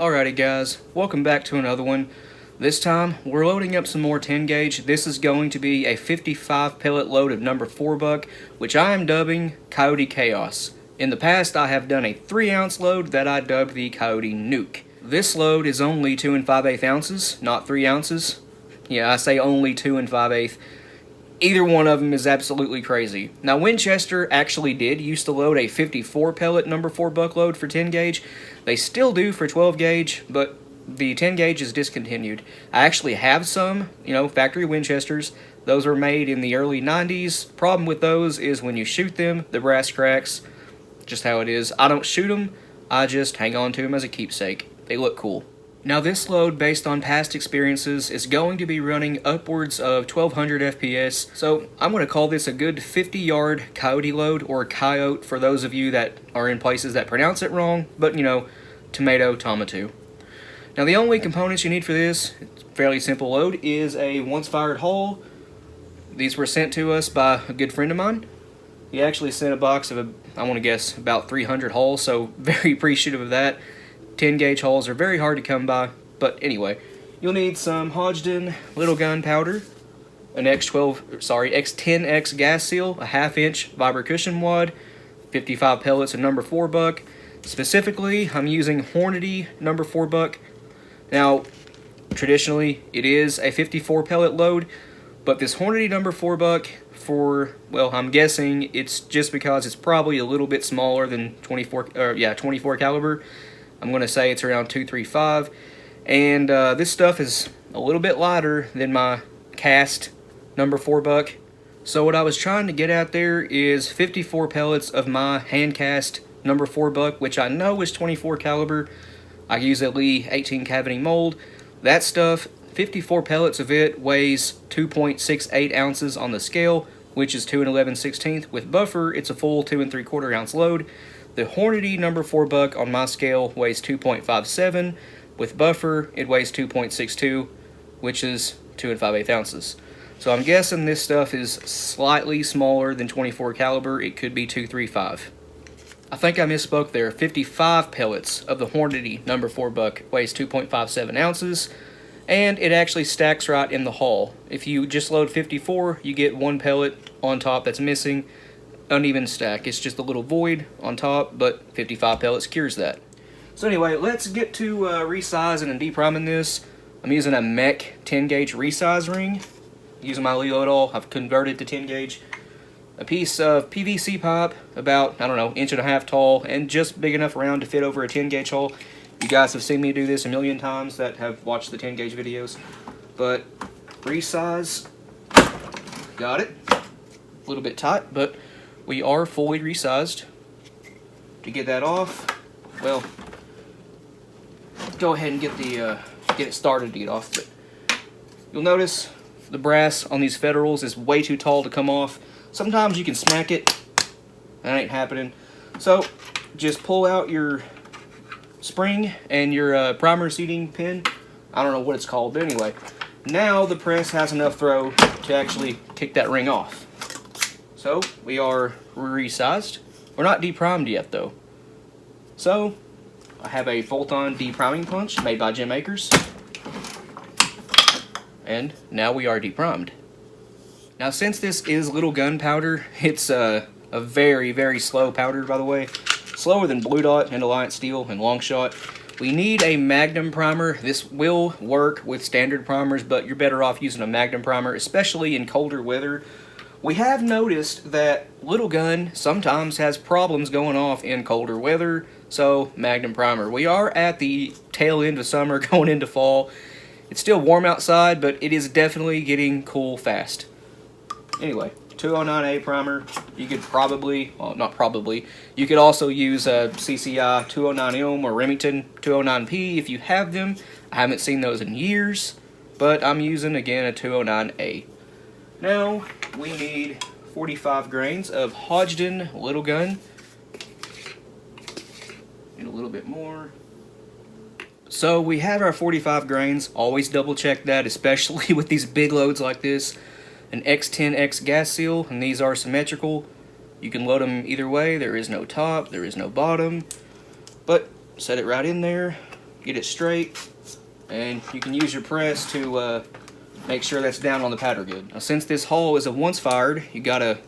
Alrighty guys, welcome back to another one. This time, we're loading up some more 10 gauge. This is going to be a 55 pellet load of number 4 buck, which I am dubbing Coyote Chaos. In the past, I have done a 3 ounce load that I dubbed the Coyote Nuke. This load is only 2 5/8 ounces, not 3 ounces. Yeah, I say only 2 5/8. Either one of them is absolutely crazy. Now, Winchester actually did used to load a 54 pellet number 4 buck load for 10 gauge. They still do for 12 gauge, but the 10 gauge is discontinued. I actually have some, factory Winchesters. Those were made in the early 90s. Problem with those is when you shoot them, the brass cracks. Just how it is. I don't shoot them, I just hang on to them as a keepsake. They look cool. Now this load, based on past experiences, is going to be running upwards of 1200 FPS, so I'm going to call this a good 50-yard Coyote load, or Coyote for those of you that are in places that pronounce it wrong, but tomato, tomato. Now the only components you need for this, it's a fairly simple load, is a once-fired hull. These were sent to us by a good friend of mine. He actually sent a box of, I want to guess, about 300 hulls, so very appreciative of that. 10 gauge hulls are very hard to come by, but anyway, you'll need some Hodgdon little gun powder, an X10X gas seal, a 1/2 inch vibra cushion wad, 55 pellets of number 4 buck. Specifically, I'm using Hornady number 4 buck. Now, traditionally, it is a 54 pellet load, but this Hornady number 4 buck, I'm guessing it's just because it's probably a little bit smaller than 24 caliber. I'm going to say it's around 235, and this stuff is a little bit lighter than my cast number 4 buck. So what I was trying to get at there is 54 pellets of my hand cast number 4 buck, which I know is 24 caliber. I use a Lee 18 cavity mold. That stuff, 54 pellets of it weighs 2.68 ounces on the scale, which is 2 11/16. With buffer, it's a full 2 3/4 ounce load. The Hornady number 4 buck on my scale weighs 2.57. With buffer, it weighs 2.62, which is 2 5/8 ounces. So I'm guessing this stuff is slightly smaller than 24 caliber. It could be 235. I think I misspoke there. 55 pellets of the Hornady number 4 buck weighs 2.57 ounces, and it actually stacks right in the hull. If you just load 54, you get 1 pellet on top that's missing. Uneven stack. It's just a little void on top, but 55 pellets cures that. So anyway, let's get to resizing and depriming this. I'm using a Mech 10 gauge resize ring. Using my Leodol, I've converted to 10 gauge. A piece of PVC pipe, about, 1.5 inches tall, and just big enough around to fit over a 10 gauge hole. You guys have seen me do this a million times that have watched the 10 gauge videos. But resize, got it. A little bit tight, but we are fully resized. To get that off, well, go ahead and get it started to get off. But you'll notice the brass on these federals is way too tall to come off. Sometimes you can smack it. That ain't happening. So just pull out your spring and your primer seating pin. I don't know what it's called, but anyway. Now the press has enough throw to actually kick that ring off. So, we are resized. We're not deprimed yet, though. So, I have a bolt-on depriming punch made by Jim Akers. And now we are deprimed. Now, since this is little gunpowder, it's a very, very slow powder, by the way. Slower than Blue Dot and Alliance Steel and Longshot. We need a Magnum primer. This will work with standard primers, but you're better off using a Magnum primer, especially in colder weather. We have noticed that little gun sometimes has problems going off in colder weather, so Magnum primer. We are at the tail end of summer, going into fall. It's still warm outside, but it is definitely getting cool fast. Anyway, 209A primer. You could you could also use a CCI 209M or Remington 209P if you have them. I haven't seen those in years, but I'm using, again, a 209A. Now, we need 45 grains of Hodgdon little gun. Need a little bit more. So we have our 45 grains. Always double check that, especially with these big loads like this. An X10X gas seal, and these are symmetrical. You can load them either way. There is no top, there is no bottom. But set it right in there. get it straight, and you can use your press to make sure that's down on the powder good. Now, since this hole is a once fired, you gotta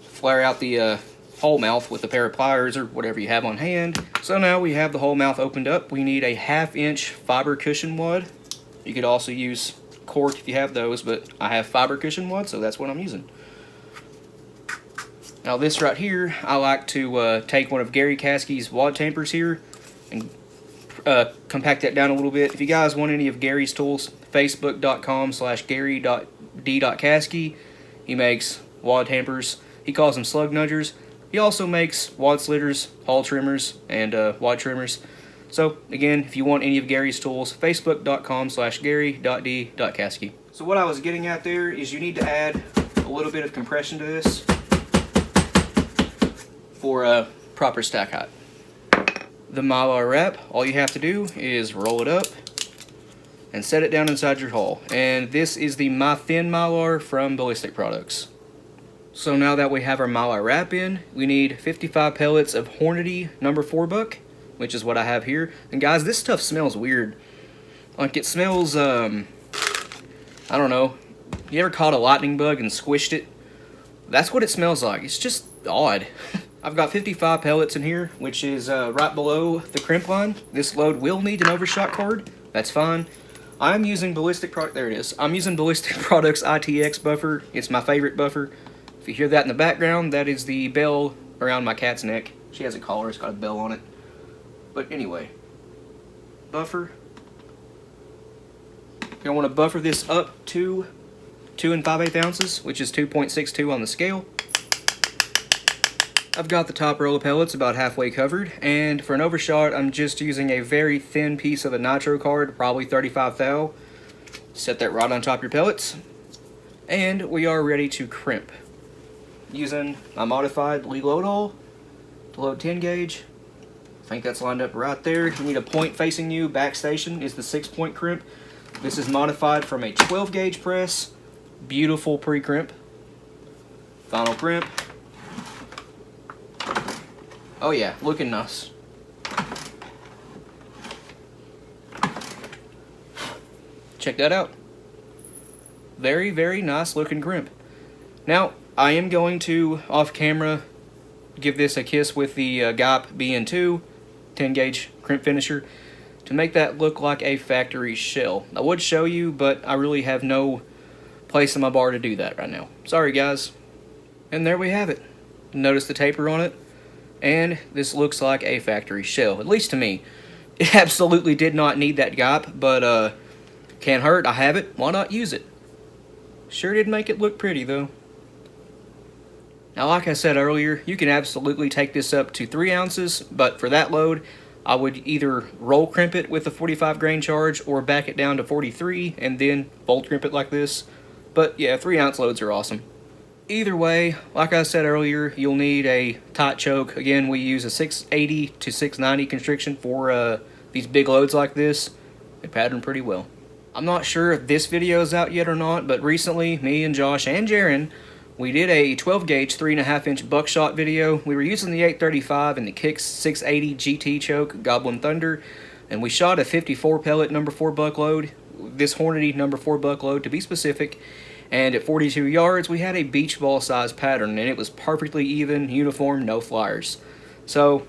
flare out the hole mouth with a pair of pliers or whatever you have on hand. So now we have the hole mouth opened up. We need a 1/2 inch fiber cushion wad. You could also use cork if you have those, but I have fiber cushion wad, so that's what I'm using. Now this right here, I like to take one of Gary Caskey's wad tampers here and compact that down a little bit. If you guys want any of Gary's tools, facebook.com/gary.d.caskey. He makes wad tampers. He calls them slug nudgers. He also makes wad slitters, hall trimmers, and wad trimmers. So again, if you want any of Gary's tools, facebook.com/gary.d.caskey. So what I was getting at there is you need to add a little bit of compression to this for a proper stack height. The Mylar wrap, all you have to do is roll it up and set it down inside your hull. And this is the My Thin Mylar from Ballistic Products. So now that we have our Mylar wrap in, we need 55 pellets of Hornady number 4 buck, which is what I have here. And guys, this stuff smells weird. Like it smells, I don't know. You ever caught a lightning bug and squished it? That's what it smells like. It's just odd. I've got 55 pellets in here, which is right below the crimp line. This load will need an overshot cord. That's fine. I'm using Ballistic Products. There it is. I'm using Ballistic Products ITX buffer. It's my favorite buffer. If you hear that in the background, that is the bell around my cat's neck. She has a collar. It's got a bell on it. But anyway, buffer. You're going to want to buffer this up to 2 5/8 ounces, which is 2.62 on the scale. I've got the top roll of pellets about halfway covered, and for an overshot, I'm just using a very thin piece of a nitro card, probably 35 thou. Set that right on top of your pellets, and we are ready to crimp. Using my modified Lee load all to load 10 gauge. I think that's lined up right there. You need a point facing you. Back station is the 6-point crimp. This is modified from a 12 gauge press. Beautiful pre-crimp. Final crimp. Oh yeah, looking nice. Check that out. Very, very nice looking crimp. Now, I am going to, off camera, give this a kiss with the GOP BN2 10 gauge crimp finisher to make that look like a factory shell. I would show you, but I really have no place in my bar to do that right now. Sorry guys. And there we have it. Notice the taper on it, and this looks like a factory shell, at least to me. It absolutely did not need that GOP, but can't hurt. I have it. Why not use it? Sure did make it look pretty though. Now, like I said earlier, you can absolutely take this up to 3 ounces, but for that load, I would either roll crimp it with a 45 grain charge or back it down to 43 and then fold crimp it like this. But yeah, 3 ounce loads are awesome. Either way, like I said earlier, you'll need a tight choke. Again, we use a 680 to 690 constriction for these big loads like this. They pattern pretty well. I'm not sure if this video is out yet or not, but recently, me and Josh and Jaron, we did a 12 gauge 3.5 inch buckshot video. We were using the 835 and the Kicks 680 GT choke, Goblin Thunder, and we shot a 54 pellet number 4 buck load, this Hornady number 4 buck load to be specific, and at 42 yards we had a beach ball size pattern, and it was perfectly even, uniform, no flyers. So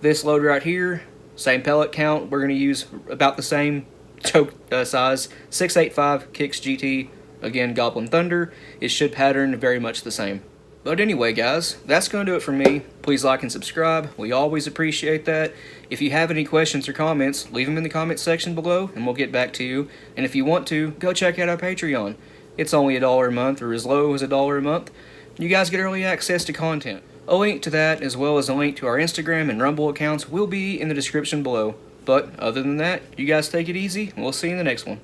this load right here, same pellet count, we're going to use about the same choke size, 685 Kicks GT, again, Goblin Thunder. It should pattern very much the same. But anyway, guys, that's going to do it for me. Please like and subscribe. We always appreciate that. If you have any questions or comments, leave them in the comments section below, and we'll get back to you. And if you want to, go check out our Patreon. It's only $1 a month, or as low as $1 a month. You guys get early access to content. A link to that, as well as a link to our Instagram and Rumble accounts, will be in the description below. But other than that, you guys take it easy, and we'll see you in the next one.